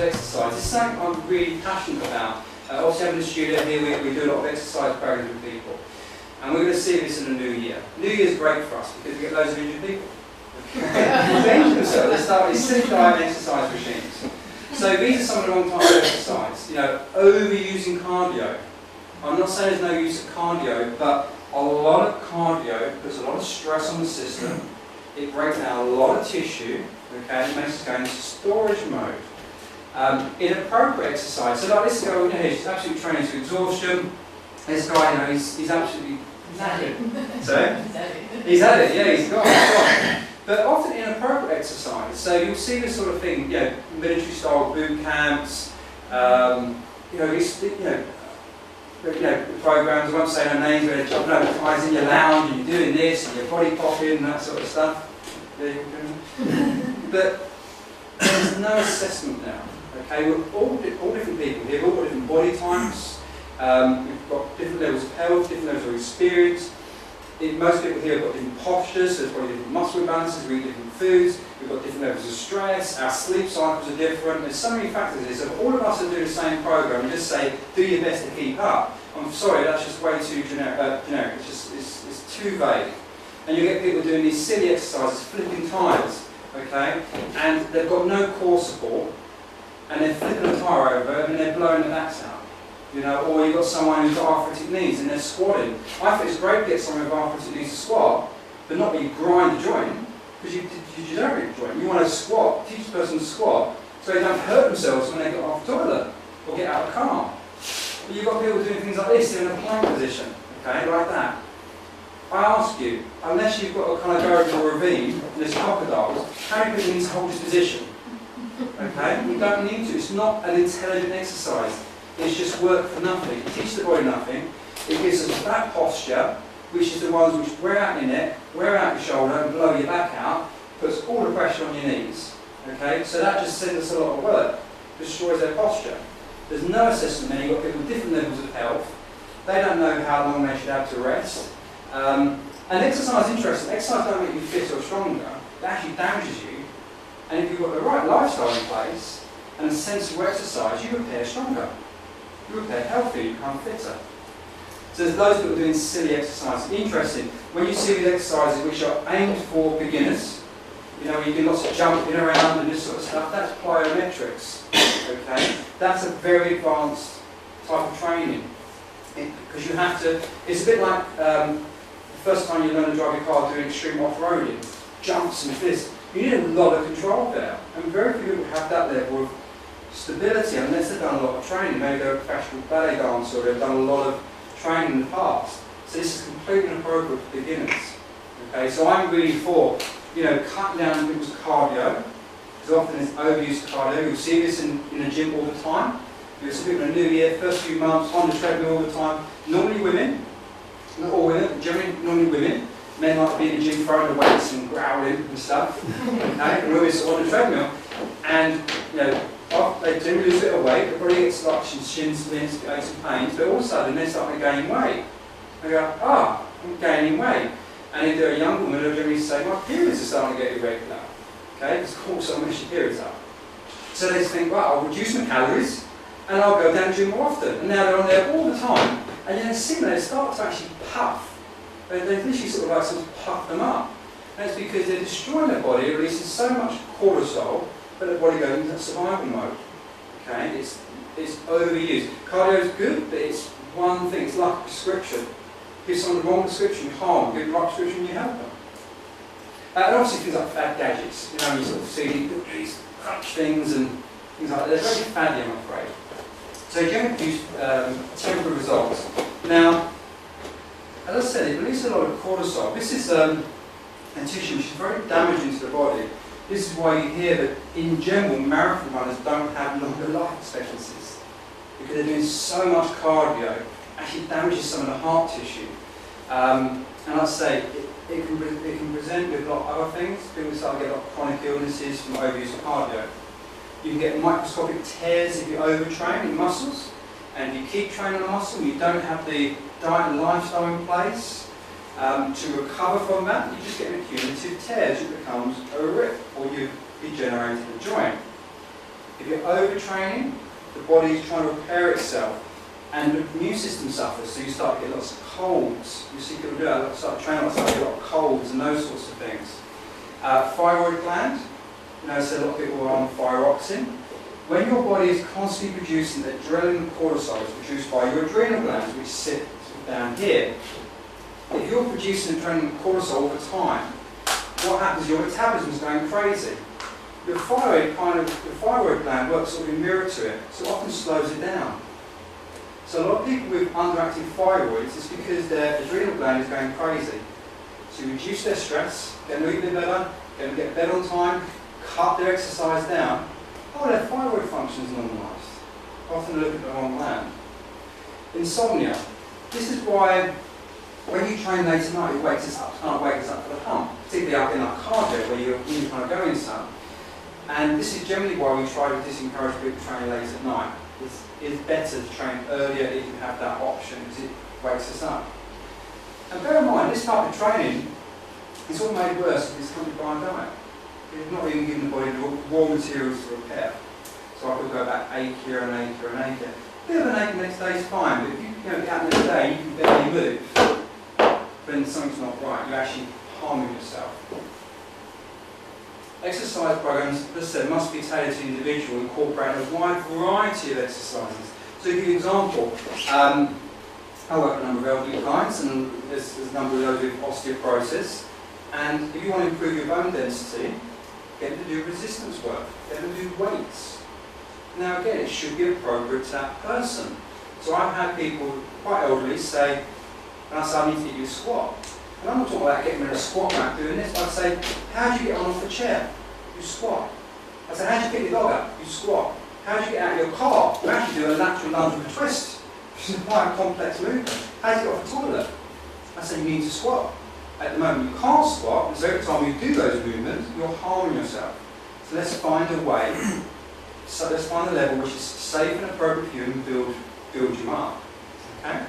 of exercise. It's something I'm really passionate about. Obviously, having a studio here, we do a lot of exercise programs with people. And we're going to see this in the new year. New Year's great for us because we get loads of injured people. They injure themselves. They start with silly diet and exercise regimes. So these are some of the wrong types of exercise. You know, overusing cardio. I'm not saying there's no use of cardio, but a lot of cardio puts a lot of stress on the system. It breaks down a lot of tissue, okay, it makes us go into storage mode. Inappropriate exercise. So like this guy over here, he's absolutely training to exhaustion. This guy, you know, he's absolutely knackered. So he's had it, yeah, he's gone. But often inappropriate exercise. So you'll see this sort of thing, you know, military style boot camps, programs, I won't say no names, where they're jumping over ties in your lounge and you're doing this and your body popping and that sort of stuff. But there's no assessment now. Okay, we're all different people here, we've all got different body types, we've got different levels of health, different levels of experience. Most people here have got different postures, so there's probably different muscle imbalances, we eat different foods, we've got different levels of stress, our sleep cycles are different, there's so many factors here. So if all of us are doing the same program and just say, do your best to keep up, I'm sorry, that's just way too generic, it's too vague. And you get people doing these silly exercises, flipping tyres, okay, and they've got no core support, and they're flipping a tyre over and they're blowing the backs out. You know, or you've got someone who's got arthritic knees and they're squatting. I think it's great to get someone with arthritic knees to squat, but not that you grind the joint, because you don't really joint. You want to squat, teach the person to squat, so they don't hurt themselves when they get off the toilet or get out of the car. But you've got people doing things like this, they're in a plank position, okay, like that. I ask you, unless you've got to kind of go over a ravine and there's crocodiles, how many people need to hold this position? Okay, you don't need to. It's not an intelligent exercise. It's just work for nothing. It teaches the body nothing. It gives us that posture, which is the ones which wear out your neck, wear out your shoulder, and blow your back out, puts all the pressure on your knees. Okay, so that just sends us a lot of work, destroys their posture. There's no assessment there. You've got people with different levels of health. They don't know how long they should have to rest. And exercise is interesting. Exercise don't make you fitter or stronger. It actually damages you. And if you've got the right lifestyle in place and a sensible exercise, you repair stronger. You repair healthier, you become fitter. So there's loads of people doing silly exercises. Interesting, when you see these exercises which are aimed for beginners, you know, you do lots of jumping around and this sort of stuff, that's plyometrics. Okay? That's a very advanced type of training. Because you have to, it's a bit like the first time you learn to drive your car doing extreme off-roading, jumps and this. You need a lot of control there. And very few people have that level of stability unless they've done a lot of training. Maybe they're a professional ballet dancer or they've done a lot of training in the past. So this is completely inappropriate for beginners. Okay, so I'm really for, you know, cutting down people's cardio, because often it's overuse of cardio. You'll see this in the gym all the time. You'll see people in the new year, first few months, on the treadmill all the time. Normally women, not all women, but generally normally women. Men like to be in the gym throwing the weights and growling and stuff. Okay, and women sort of on the treadmill. And, you know, they do lose a bit of weight, they probably get like shin splints, aches and pains, but all of a sudden they're starting to gain weight. They go, I'm gaining weight. And if they're a young woman, they'll generally say, my periods are starting to get irregular. Okay, it's caused so much your periods up. So they think, well, I'll reduce my calories and I'll go down to the gym more often. And now they're on there all the time. And then similarly, they start to actually puff. They literally sort of puff them up. And it's because they're destroying their body, releasing so much cortisol, but the body goes into survival mode. Okay, it's overused. Cardio is good, but it's one thing. It's like a prescription. Give someone the wrong prescription, harm. Give the right prescription, you help them. And obviously things like fad gadgets. You know, you sort of see these crunch things and things like that. They're very faddy, I'm afraid. So you can produce temporary results. Now, as I said, it releases a lot of cortisol. This is a tissue which is very damaging to the body. This is why you hear that, in general, marathon runners don't have longer life expectancies. Because they're doing so much cardio, actually damages some of the heart tissue. And I say, it can present with a lot of other things. People start to get a lot of chronic illnesses from overuse of cardio. You can get microscopic tears if you overtrain in muscles. And if you keep training a muscle, you don't have the diet and lifestyle in place to recover from that, you just get an accumulative tears. It becomes a rip, or you degenerate the joint. If you're overtraining, the body is trying to repair itself, and the immune system suffers, so you start to get lots of colds. You see people do that, start training, start to get a lot of colds and those sorts of things. Thyroid gland, so a lot of people are on thyroxine. When your body is constantly producing adrenaline and cortisol, it's produced by your adrenal glands, which sit down here. If you're producing adrenaline and cortisol all the time, what happens? Your metabolism is going crazy. Your thyroid gland works sort of in mirror to it, so it often slows it down. So a lot of people with underactive thyroids is because their adrenal gland is going crazy. So you reduce their stress, get them to eat a bit better, get them to get bed on time, cut their exercise down. Oh, their thyroid function is normalised. Often they look at the wrong gland. Insomnia. This is why when you train late at night, it wakes us up. Can't wake us up for the pump, particularly up in like cardio where you're really trying to go in some. And this is generally why we try to disencourage people to train late at night. It's better to train earlier if you have that option because it wakes us up. And bear in mind, this type of training is all made worse if it's accompanied by a diet. It's not even giving the body the raw materials to repair. So I could go back achier and achier and achier. A bit of an ache the next day is fine, but if you get out the next day, you can barely move, then something's not right. You're actually harming yourself. Exercise programs, as I said, must be tailored to the individual, incorporating a wide variety of exercises. So to give you an example, I work with a number of elderly clients, and there's a number of those with osteoporosis. And if you want to improve your bone density, get them to do resistance work, get them to do weights. Now again, it should be appropriate to that person. So I've had people, quite elderly, say, and I say, I need to get you a squat. And I'm not talking about getting in a squat rack doing this. I'd say, how do you get on off the chair? You squat. I say, how do you pick your dog up? You squat. How do you get out of your car? You actually do a lateral lunge with a twist, which is quite a complex movement. How do you get off the toilet? I say, you need to squat. At the moment, you can't squat, and so every time you do those movements, you're harming yourself. So let's find a way, so let's find a level which is safe and appropriate for you and build you up. Okay?